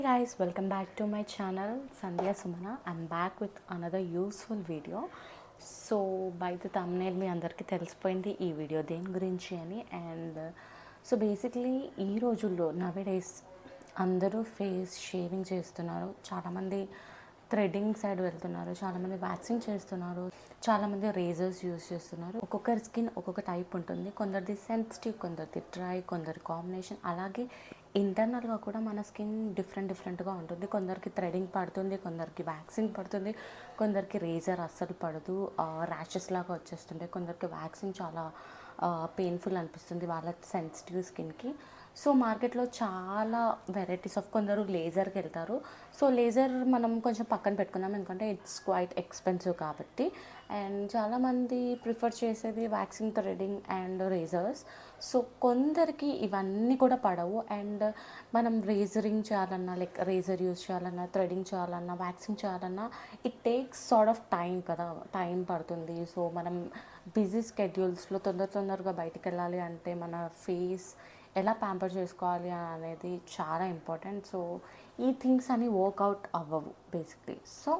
Hey guys, welcome back to my channel Sandhya Sumana. I'm back with another useful video. So by the thumbnail మీ అందరికీ తెలిసిపోయింది ఈ video దేని గురించి అని. And so basically ఈ రోజుల్లో నవేడేస్ అందరూ ఫేస్ షేవింగ్ చేస్తున్నారు, చాలామంది థ్రెడ్డింగ్ సైడ్ వెళ్తున్నారు, చాలామంది వ్యాక్సింగ్ చేస్తున్నారు, చాలామంది రేజర్స్ యూజ్ చేస్తున్నారు. ఒక్కొక్కరి స్కిన్ ఒక్కొక్క టైప్ ఉంటుంది, కొందరిది సెన్సిటివ్, కొందరిది డ్రై, కొందరి కాంబినేషన్. అలాగే ఇంటర్నల్గా కూడా మన స్కిన్ డిఫరెంట్గా ఉంటుంది. కొందరికి థ్రెడింగ్ పడుతుంది, కొందరికి వ్యాక్సింగ్ పడుతుంది, కొందరికి రేజర్ అస్సలు పడదు, ర్యాషెస్ లాగా వచ్చేస్తుంటాయి, కొందరికి వ్యాక్సింగ్ చాలా పెయిన్ఫుల్ అనిపిస్తుంది వాళ్ళ సెన్సిటివ్ స్కిన్కి. సో మార్కెట్లో చాలా వెరైటీస్ ఆఫ్, కొందరు లేజర్కి వెళ్తారు. సో లేజర్ మనం కొంచెం పక్కన పెట్టుకుందాం, ఎందుకంటే ఇట్స్ క్వైట్ ఎక్స్పెన్సివ్ కాబట్టి. అండ్ చాలామంది ప్రిఫర్ చేసేది waxing, threading and razor's. So కొందరికి ఇవన్నీ కూడా పడవు. అండ్ మనం రేజరింగ్ చేయాలన్నా, లైక్ రేజర్ యూజ్ చేయాలన్నా, థ్రెడింగ్ చేయాలన్నా, వ్యాక్సింగ్ చేయాలన్నా it takes sort of time కదా, టైం పడుతుంది. సో మనం బిజీ స్కెడ్యూల్స్లో తొందరగా బయటికి వెళ్ళాలి అంటే మన ఫేస్ ఎలా ప్యాంపర్ చేసుకోవాలి అనేది చాలా ఇంపార్టెంట్. సో ఈ థింగ్స్ అని వర్కౌట్ అవ్వవు బేసిక్లీ. సో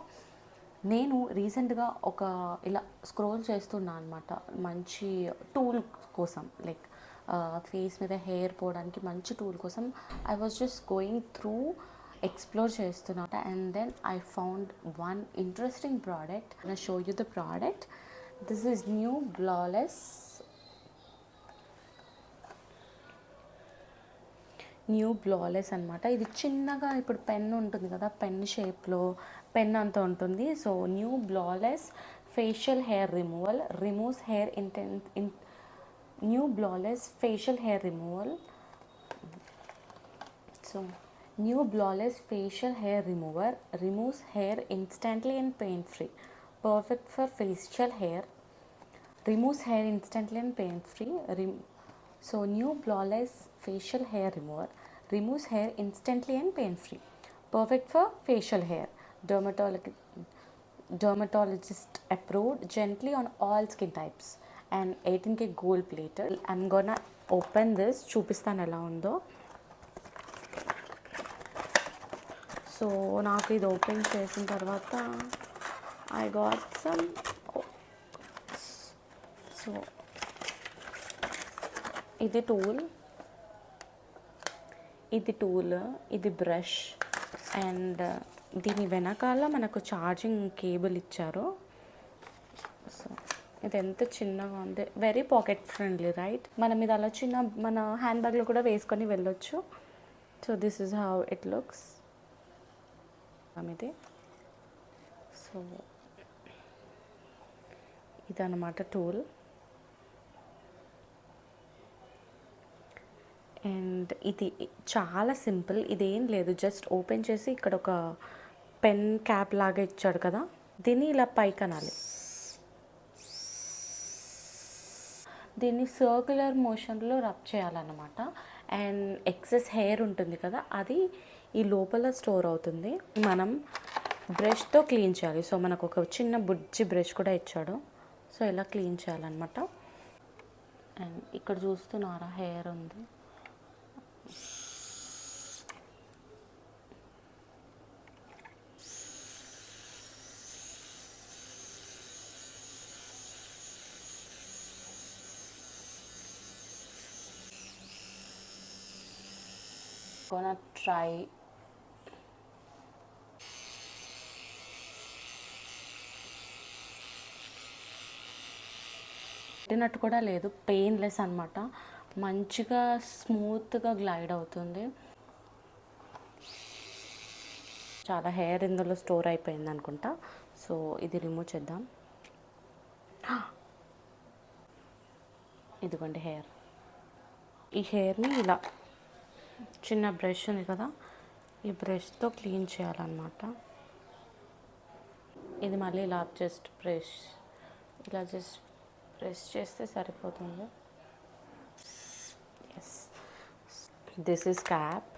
నేను రీసెంట్గా ఒక ఇలా స్క్రోల్ చేస్తున్నా అనమాట, మంచి టూల్ కోసం, లైక్ ఫేస్ మీద హెయిర్ పోవడానికి మంచి టూల్ కోసం. I was just going through, explore చేస్తున్నా. And then I found one interesting product. I show you the product. This is new flawless అనమాట. ఇది చిన్నగా ఇప్పుడు పెన్ ఉంటుంది కదా, పెన్ షేప్లో పెన్ అంతా ఉంటుంది. So new flawless facial hair removal removes hair new flawless facial hair removal. So new flawless facial hair remover removes hair instantly and pain free, perfect for facial hair, removes hair instantly and pain free. So new Blawless facial hair remover removes hair instantly and pain free, perfect for facial hair, dermatologist approved, gently on all skin types, and 18K gold plated. I'm gonna open this, చూపిస్తాను ఎలా ఉందో. So నాకు ఇది open చేసిన తర్వాత I got some. So ఇది tool, ఇది brush. And దీని వెనకాల మనకు ఛార్జింగ్ కేబుల్ ఇచ్చారు. సో ఇది ఎంత చిన్నగా ఉంది, వెరీ పాకెట్ ఫ్రెండ్లీ, రైట్? మనం ఇది అలా మన హ్యాండ్ బ్యాగ్లో కూడా వేసుకొని వెళ్ళొచ్చు. So this is how it looks. ఇది సో ఇదన్నమాట టూల్. అండ్ ఇది చాలా సింపుల్, ఇదేం లేదు, జస్ట్ ఓపెన్ చేసి ఇక్కడ ఒక పెన్ క్యాప్ లాగా ఇచ్చాడు కదా, దీన్ని ఇలా పైకి అనాలి. దీన్ని సర్క్యులర్ మోషన్లో రబ్ చేయాలన్నమాట. అండ్ ఎక్సెస్ హెయిర్ ఉంటుంది కదా, అది ఈ లోపల స్టోర్ అవుతుంది. మనం బ్రష్తో క్లీన్ చేయాలి. సో మనకు ఒక చిన్న బుజ్జి బ్రష్ కూడా ఇచ్చాడు. సో ఇలా క్లీన్ చేయాలన్నమాట. అండ్ ఇక్కడ చూస్తున్నారా, హెయిర్ ఉంది. Gonna try పెట్టినట్టు కూడా లేదు, పెయిన్లెస్ అనమాట, మంచిగా స్మూత్గా గ్లైడ్ అవుతుంది. చాలా హెయిర్ ఇందులో స్టోర్ అయిపోయింది అనుకుంటా. సో ఇది రిమూవ్ చేద్దాం. ఇదిగోండి హెయిర్. ఈ హెయిర్ని ఇలా చిన్న బ్రష్ ఉంది కదా, ఈ బ్రష్తో క్లీన్ చేయాలన్నమాట. ఇది మళ్ళీ ఇలా జస్ట్ ఇలా జస్ట్ ప్రెస్ చేస్తే సరిపోతుంది. Yes, this is cap.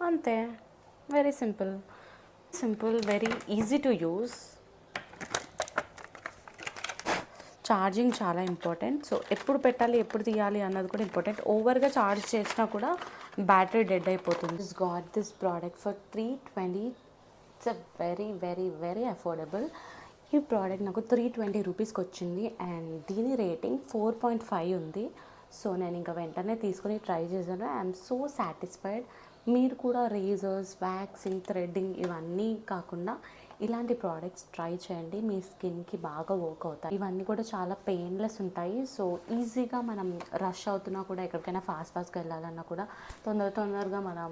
అంతే, very simple, very easy to use. Charging చాలా ఇంపార్టెంట్. సో ఎప్పుడు పెట్టాలి, ఎప్పుడు తీయాలి అన్నది కూడా ఇంపార్టెంట్. ఓవర్గా ఛార్జ్ చేసినా కూడా బ్యాటరీ డెడ్ అయిపోతుంది. Got this product for 320. It's a very very very affordable. ఈ ప్రోడక్ట్ నాకు 320 రూపీస్కి వచ్చింది అండ్ దీని రేటింగ్ 4.5 ఉంది. సో నేను ఇంకా వెంటనే తీసుకొని ట్రై చేశాను. I'm so satisfied. మీరు కూడా రేజర్స్, వ్యాక్సింగ్, థ్రెడ్డింగ్ ఇవన్నీ కాకుండా ఇలాంటి ప్రోడక్ట్స్ ట్రై చేయండి. మీ స్కిన్కి బాగా వర్క్ అవుతాయి. ఇవన్నీ కూడా చాలా పెయిన్లెస్ ఉంటాయి. సో ఈజీగా మనం రష్ అవుతున్నా కూడా, ఎక్కడికైనా ఫాస్ట్గా వెళ్ళాలన్నా కూడా తొందరగా మనం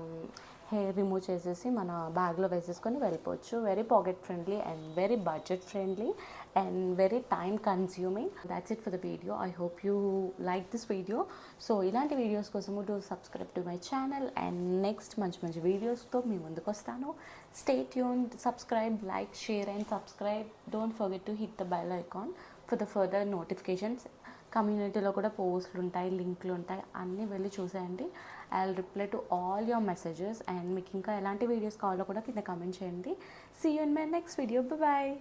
హెయిర్ రిమూవ్ చేసేసి మన బ్యాగ్లో వేసేసుకొని వెళ్ళిపోవచ్చు. Very pocket friendly and very budget friendly and very time consuming. That's it for the video. I hope you like this video. So ఇలాంటి వీడియోస్ కోసము to subscribe to my channel and next మంచి వీడియోస్తో మీ ముందుకు వస్తాను. Stay tuned, subscribe, like, share and subscribe. Don't forget to hit the bell icon for the further notifications. కమ్యూనిటీలో కూడా పోస్టులు ఉంటాయి, లింక్లు ఉంటాయి, అన్నీ వెళ్ళి చూసేయండి. I will reply to all your messages and మీకు ఇంకా ఎలాంటి వీడియోస్ కావాలో కూడా కింద కామెంట్ చేయండి. See you in my next video. Bye.